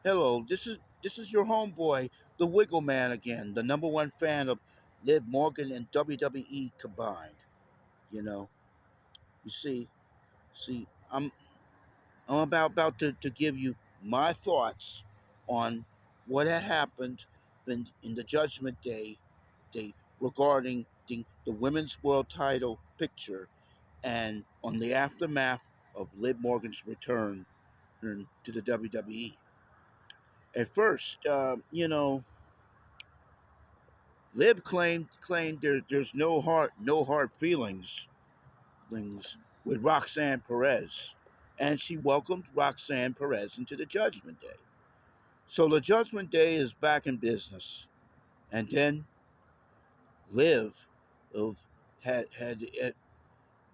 Hello, this is your homeboy, the Wiggle Man again, the number one fan of Liv Morgan and WWE combined. You know, you see, I'm about to give you my thoughts on what had happened in the Judgment Day regarding the women's world title picture and on the aftermath of Liv Morgan's return to the WWE. At first, Lib claimed there's no hard feelings with Roxanne Perez, and she welcomed Roxanne Perez into the Judgment Day. So the Judgment Day is back in business, and then Liv of had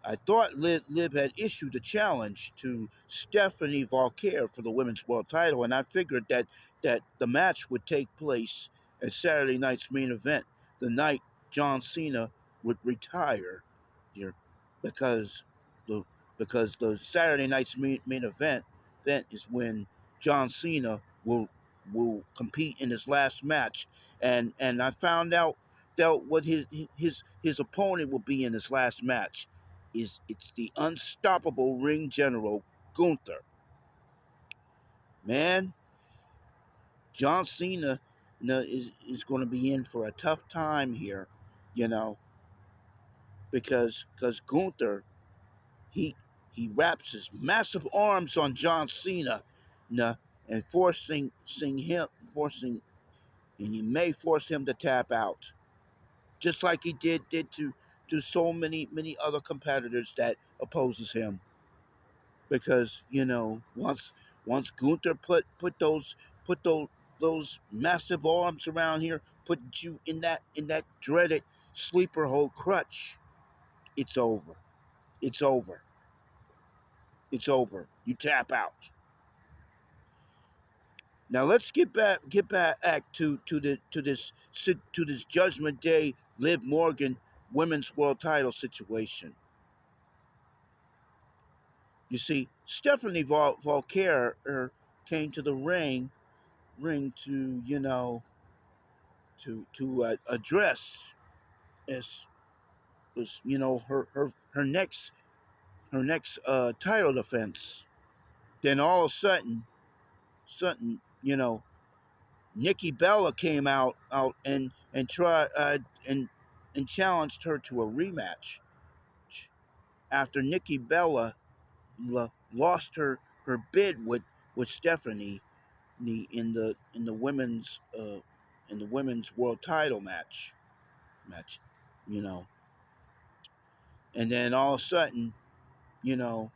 I thought Lib had issued a challenge to Stephanie Valquer for the women's world title, and I figured that the match would take place at Saturday night's main event, the night John Cena would retire, here, because the because the Saturday night's main event is when John Cena will compete in his last match, and I found out what his opponent will be in his last match it's the unstoppable Ring General Gunther. Man, John Cena is going to be in for a tough time here, you know, because Gunther he he wraps his massive arms on John Cena, nah, and forcing and he may force him to tap out, just like he did to so many other competitors that opposes him. Because once Gunther put those massive arms around here, put you in that dreaded sleeper hold crutch, it's over. It's over. It's over. You tap out. Now let's get back to this Judgment Day Liv Morgan Women's World Title situation. You see, Stephanie Valquer came to the ring to address as her next title defense. Then all of a sudden Nikki Bella came out and tried and challenged her to a rematch after Nikki Bella lost her bid with Stephanie in the women's world title match, you know. And then all of a sudden, you know,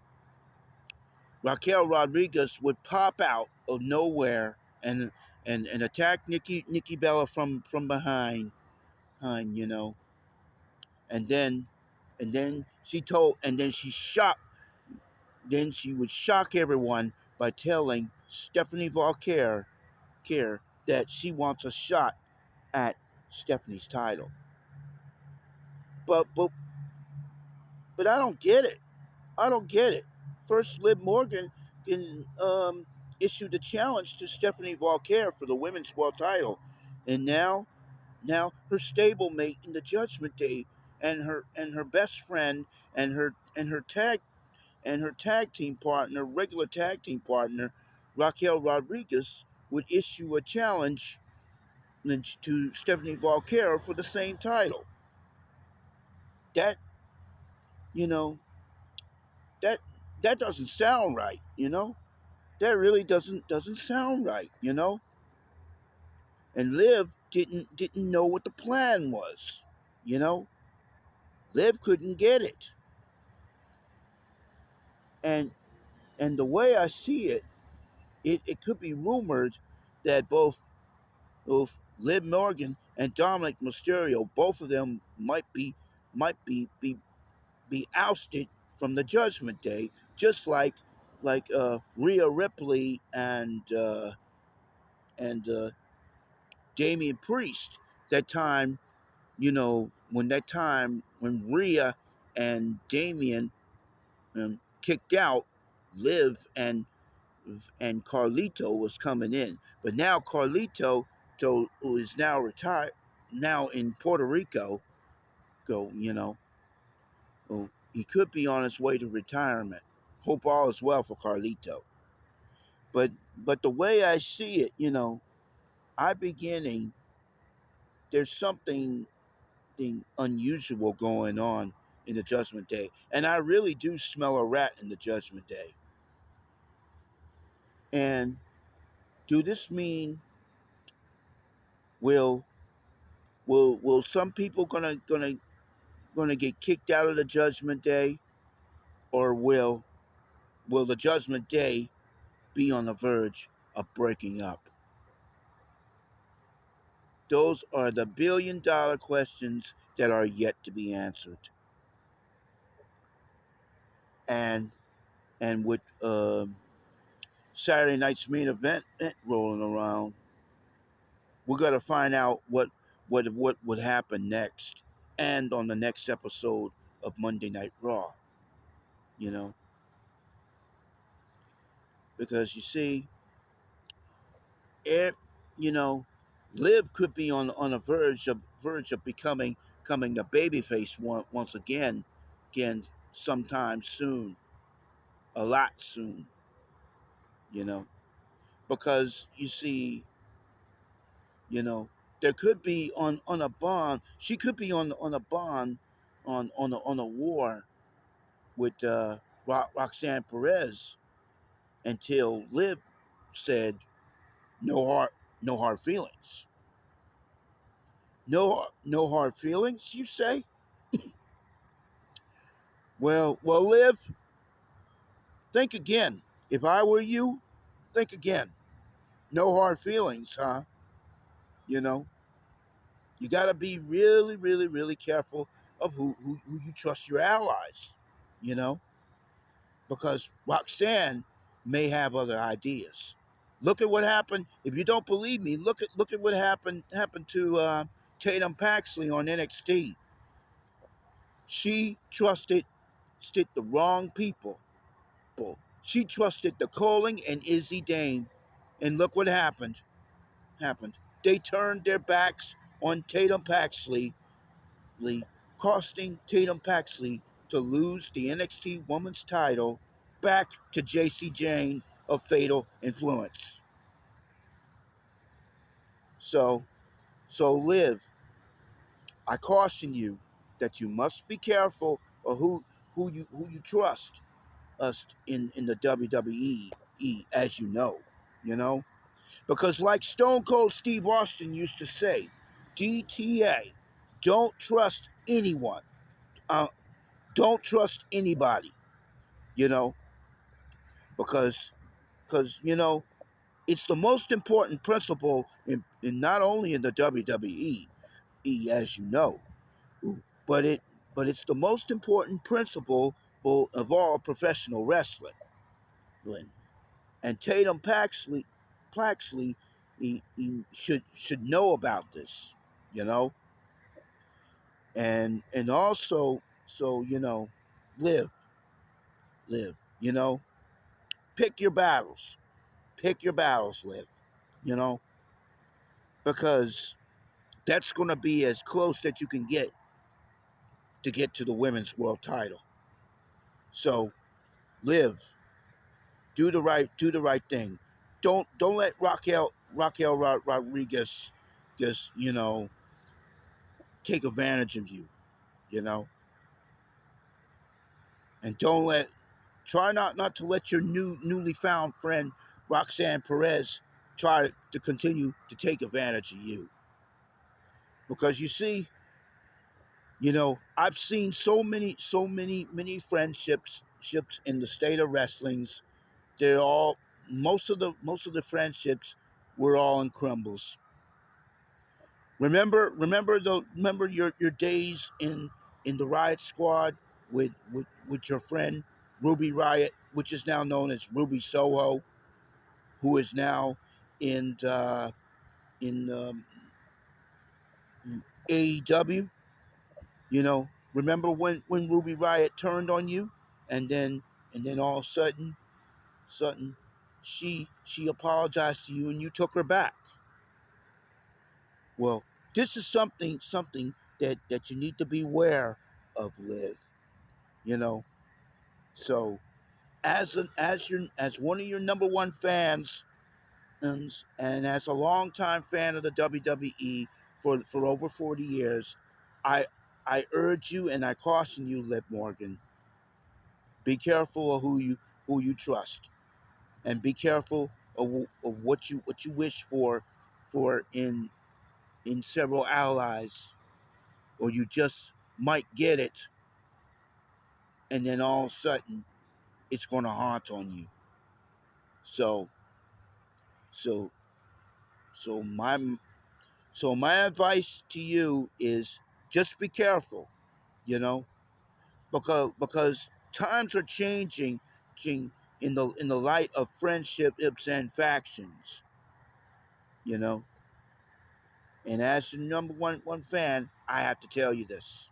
Raquel Rodriguez would pop out of nowhere and attack Nikki Bella from behind, and then she shocked then she would shock everyone by telling Stephanie Valquer that she wants a shot at Stephanie's title. But but but I don't get it. I don't get it. First, Liv Morgan issued a challenge to Stephanie Valquer for the women's world title, and now her stablemate in the Judgment Day and her best friend and her tag team partner, regular tag team partner, Raquel Rodriguez, would issue a challenge to Stephanie Valquer for the same title. That you know that that doesn't sound right. That really doesn't sound right. And Liv didn't know what the plan was. You know, Liv couldn't get it, and the way I see it, it could be rumored that both Liv Morgan and Dominic Mysterio, both of them might be ousted from the Judgment Day, just like Rhea Ripley and Damian Priest. That time, when Rhea and Damian kicked out Liv and Carlito was coming in. But now Carlito, who is now retired, now in Puerto Rico, go, well, he could be on his way to retirement. Hope all is well for Carlito. But the way I see it, I beginning there's something unusual going on in the Judgment Day, and I really do smell a rat in the Judgment Day. And do this mean will will some people gonna get kicked out of the Judgment Day, or will the Judgment Day be on the verge of breaking up? Those are the billion-dollar questions that are yet to be answered. And with Saturday night's main event rolling around, we're gonna find out what would happen next, and on the next episode of Monday Night Raw. You know, because you see, it, you know, Liv could be on a verge of becoming a babyface once again sometime soon, a lot soon. You know, because you see, you know, there could be on a bond. She could be on a bond on a war with Roxanne Perez until Liv said no hard no hard feelings. No hard feelings, you say? Well, Liv, think again. If I were you, think again. No hard feelings, huh? You know, you got to be really, really, really careful of who you trust your allies. You know, because Roxanne may have other ideas. Look at what happened. If you don't believe me, look at what happened to Tatum Paxley on NXT. She trusted the wrong people. She trusted the Coling and Izzy Dame, and look what happened. They turned their backs on Tatum Paxley, costing Tatum Paxley to lose the NXT Women's title back to JC Jane of Fatal Influence. So, Liv, I caution you that you must be careful of who you trust us in the WWE, as you know, because like Stone Cold Steve Austin used to say, DTA, don't trust anyone, uh, don't trust anybody, you know, because it's the most important principle in not only in the WWE, as you know, but it's the most important principle of all professional wrestling. And Tatum Paxley, he should know about this, you know, and also so live live, pick your battles, live, you know, because that's going to be as close that you can get to the women's world title. So live, do the right thing. Don't let Raquel Rodriguez just take advantage of you, you know, and don't let try not to let your newly found friend Roxanne Perez try to continue to take advantage of you, because you see, I've seen many friendships ships in the state of wrestlings. They're all most of the friendships were all in crumbles. Remember your days in the Riot Squad with your friend Ruby Riot, which is now known as Ruby Soho, who is now in in AEW. Remember when Ruby Riot turned on you, and then all of a sudden she apologized to you and you took her back. Well, this is something that you need to be aware of, Liv. You know, so as one of your number one fans, and as a longtime fan of the WWE for over 40 years, I I urge you and I caution you, Liv Morgan, be careful of who you trust, and be careful of what you wish for in several allies, or you just might get it, and then all of a sudden it's going to haunt on you. So so so my advice to you is just be careful, you know, because times are changing in the light of friendships and factions, you know. And as the number one fan, I have to tell you this.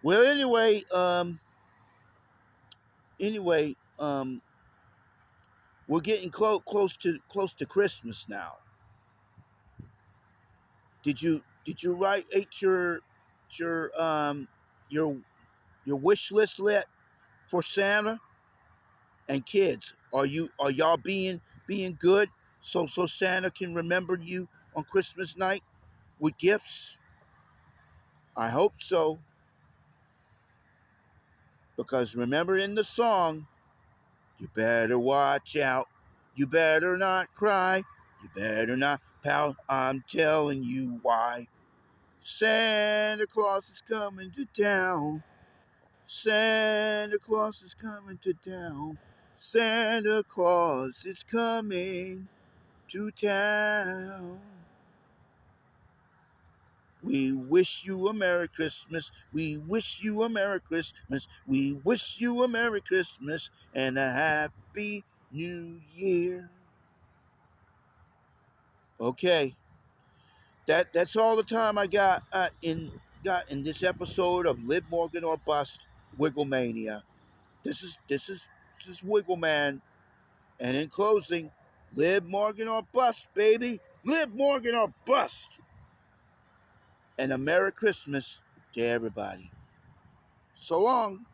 Well, anyway, we're getting close to Christmas now. Did you write your your your wish list lit for Santa and kids? Are y'all being good so Santa can remember you on Christmas night with gifts? I hope so, because remember in the song, you better watch out. You better not cry. You better not pout. I'm telling you why. Santa Claus is coming to town. Santa Claus is coming to town. Santa Claus is coming to town. We wish you a Merry Christmas. We wish you a Merry Christmas. We wish you a Merry Christmas and a Happy New Year. Okay, that's all the time I got in this episode of Liv Morgan or Bust Wigglemania. This is Wiggle Man, and in closing, Liv Morgan or Bust, baby, Liv Morgan or Bust, and a Merry Christmas to everybody. So long.